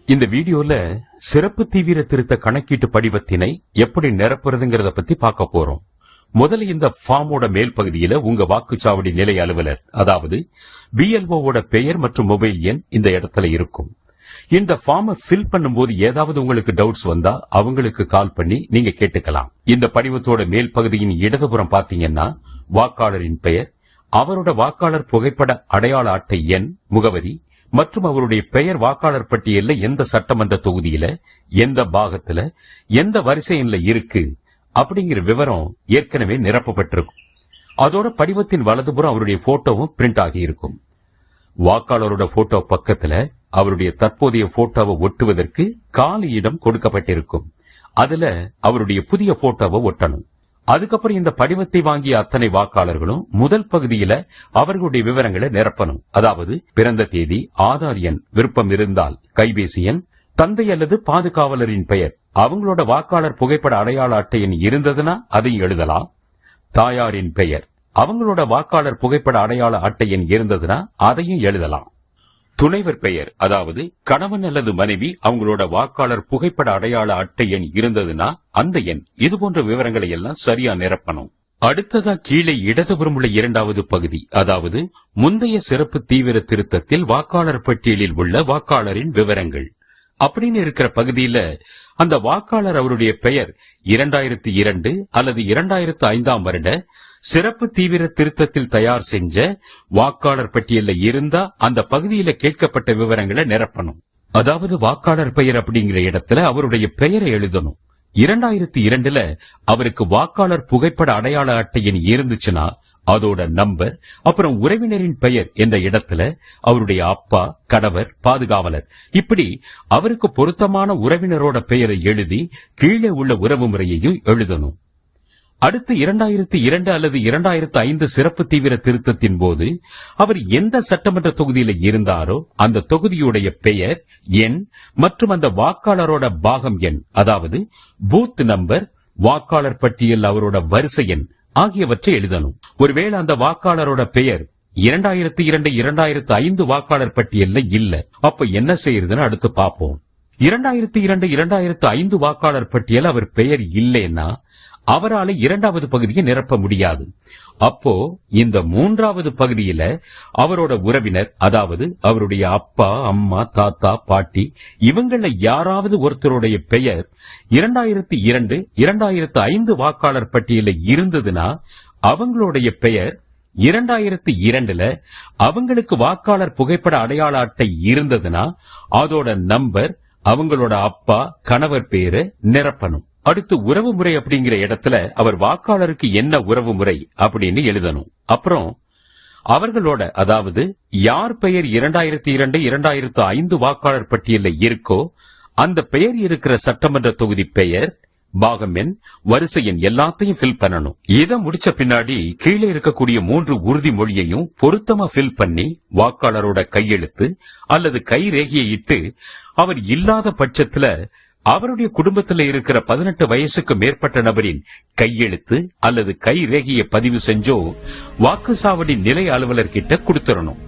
இந்த வீடியோல சிறப்பு தீவிர திருத்த கணக்கீட்டு படிவத்தினை எப்படி நிரப்புறதுங்கிறத பத்தி பார்க்க போறோம். முதல்ல இந்த ஃபார்மோட மேல் பகுதியில உங்க வாக்குச்சாவடி நிலை அலுவலர், அதாவது BLOவோட பெயர் மற்றும் மொபைல் எண் இந்த இடத்துல இருக்கும். இந்த ஃபார்மை ஃபில் பண்ணும்போது ஏதாவது உங்களுக்கு டவுட்ஸ் வந்தா அவங்களுக்கு கால் பண்ணி நீங்க கேட்டுக்கலாம். இந்த படிவத்தோட மேல் பகுதியின் இடதுபுறம் பாத்தீங்கன்னா வாக்காளரின் பெயர், அவரோட வாக்காளர் புகைப்பட அடையாள அட்டை எண், முகவரி மற்றும் அவருடைய பெயர் வாக்காளர் பட்டியல்ல எந்த சட்டமன்ற தொகுதியில, எந்த பாகத்துல, எந்த வரிசையில இருக்கு அப்படிங்கிற விவரம் ஏற்கனவே நிரப்பப்பட்டிருக்கும். அதோட படிவத்தின் வலதுபுறம் அவருடைய போட்டோவும் பிரிண்ட் ஆகி இருக்கும். வாக்காளரோட போட்டோ பக்கத்துல அவருடைய தற்போதைய போட்டோவை ஒட்டுவதற்கு காலி இடம் கொடுக்கப்பட்டிருக்கும். அதுல அவருடைய புதிய போட்டோவை ஒட்டணும். அதுக்கப்புறம் இந்த படிவத்தை வாங்கிய அத்தனை வாக்காளர்களும் முதல் பகுதியில அவர்களுடைய விவரங்களை நிரப்பணும். அதாவது பிறந்த தேதி, ஆதார் எண், விருப்பம் இருந்தால் கைபேசி எண், தந்தை அல்லது பாதுகாவலரின் பெயர், அவங்களோட வாக்காளர் புகைப்பட அடையாள அட்டை எண் இருந்ததுன்னா அதையும் எழுதலாம். தாயாரின் பெயர், அவங்களோட வாக்காளர் புகைப்பட அடையாள அட்டை எண் இருந்ததுன்னா அதையும் எழுதலாம். துணைவர் பெயர், அதாவது கணவன் அல்லது மனைவி அவங்களோட வாக்காளர் புகைப்பட அடையாள அட்டை எண் இருந்ததுன்னா அந்த எண், இது போன்ற விவரங்களை எல்லாம் சரியா நிரப்பணும். அடுத்ததா கீழே இடதுபுறம் உள்ள இரண்டாவது பகுதி, அதாவது முந்தைய சிறப்பு தீவிர திருத்தத்தில் வாக்காளர் பட்டியலில் உள்ள வாக்காளரின் விவரங்கள் அப்படின்னு இருக்கிற பகுதியில அந்த வாக்காளர் அவருடைய பெயர் 2002 அல்லது 2005 வருட சிறப்பு தீவிர திருத்தத்தில் தயார் செஞ்ச வாக்காளர் பட்டியல்ல இருந்தா அந்த பகுதியில கேட்கப்பட்ட விவரங்களை நிரப்பணும். அதாவது வாக்காளர் பெயர் அப்படிங்கிற இடத்துல அவருடைய பெயரை எழுதணும். 2002ல அவருக்கு வாக்காளர் புகைப்பட அடையாள அட்டை எண் இருந்துச்சுன்னா அதோட நம்பர், அப்புறம் உறவினரின் பெயர் என்ற இடத்துல அவருடைய அப்பா, கணவர், பாதுகாவலர், இப்படி அவருக்கு பொருத்தமான உறவினரோட பெயரை எழுதி கீழே உள்ள உறவு முறையையும் எழுதணும். அடுத்து 2002 அல்லது 2005 சிறப்பு தீவிர திருத்தத்தின் போது அவர் எந்த சட்டமன்ற தொகுதியில இருந்தாரோ அந்த தொகுதியுடைய பெயர், எண் மற்றும் அந்த வாக்காளரோட பாகம் எண், அதாவது பூத் நம்பர், வாக்காளர் பட்டியல் அவரோட வரிசை எண் ஆகியவற்றை எழுதணும். ஒருவேளை அந்த வாக்காளரோட பெயர் 2002 2005 வாக்காளர் பட்டியல்ல இல்ல, அப்ப என்ன செய்யறதுன்னு அடுத்து பார்ப்போம். 2002 2005 வாக்காளர் பட்டியல் அவர் பெயர் இல்லைன்னா அவரால் இரண்டாவது பகுதியை நிரப்ப முடியாது. அப்போ இந்த மூன்றாவது பகுதியில அவரோட உறவினர், அதாவது அவருடைய அப்பா, அம்மா, தாத்தா, பாட்டி, இவங்கள யாராவது ஒருத்தருடைய பெயர் 2002 2005 வாக்காளர் பட்டியல இருந்ததுன்னா அவங்களுடைய பெயர் 2002ல அவங்களுக்கு வாக்காளர் புகைப்பட அடையாள அட்டை இருந்ததுன்னா அதோட நம்பர், அவங்களோட அப்பா, கணவர் பேரு நிரப்பணும். அடுத்து உறவு முறை அப்படிங்கிற இடத்துல அவர் வாக்காளருக்கு என்ன உறவு முறை அப்படின்னு எழுதணும். அப்புறம் அவர்களோட, அதாவது யார் பெயர் 2002 2005 வாக்காளர் பட்டியல்ல இருக்கோ அந்த பெயர் இருக்கிற சட்டமன்ற தொகுதி பெயர், பாகம் எண், வரிசை எண் எல்லாத்தையும் ஃபில் பண்ணணும். இதை முடிச்ச பின்னாடி கீழே இருக்கக்கூடிய 3 உறுதிமொழியையும் பொருத்தமா ஃபில் பண்ணி வாக்காளரோட கையெழுத்து அல்லது கை ரேகையை இட்டு, அவர் இல்லாத பட்சத்துல அவருடைய குடும்பத்தில் இருக்கிற 18 வயசுக்கு மேற்பட்ட நபரின் கையெழுத்து அல்லது கை ரேகையை பதிவு செஞ்சோ வாக்குச்சாவடி நிலை அலுவலர்கிட்ட கொடுத்துடணும்.